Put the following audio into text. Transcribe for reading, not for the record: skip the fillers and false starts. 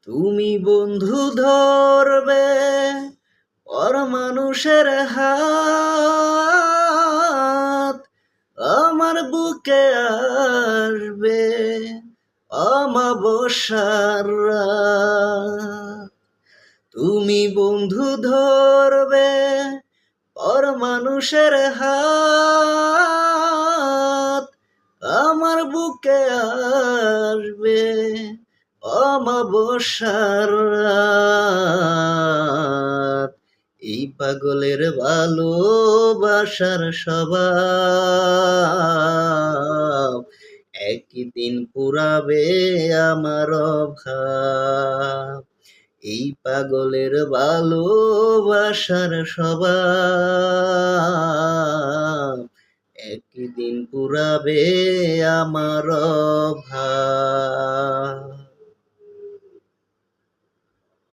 তুমি বন্ধু ধরবে পর মানুষের হাত, আমার বুকে আসবে অমাবস্যার রাত। তুমি বন্ধু ধরবে পর মানুষের হাত, আমার বুকে আসবে অমাবস্যার রাত। এই পাগলের ভালোবাসার স্বভাব একদিন পুরাবে আমার অভাব। এই পাগলের ভালোবাসার স্বভাব একদিন পুরাবে আমার অভাব।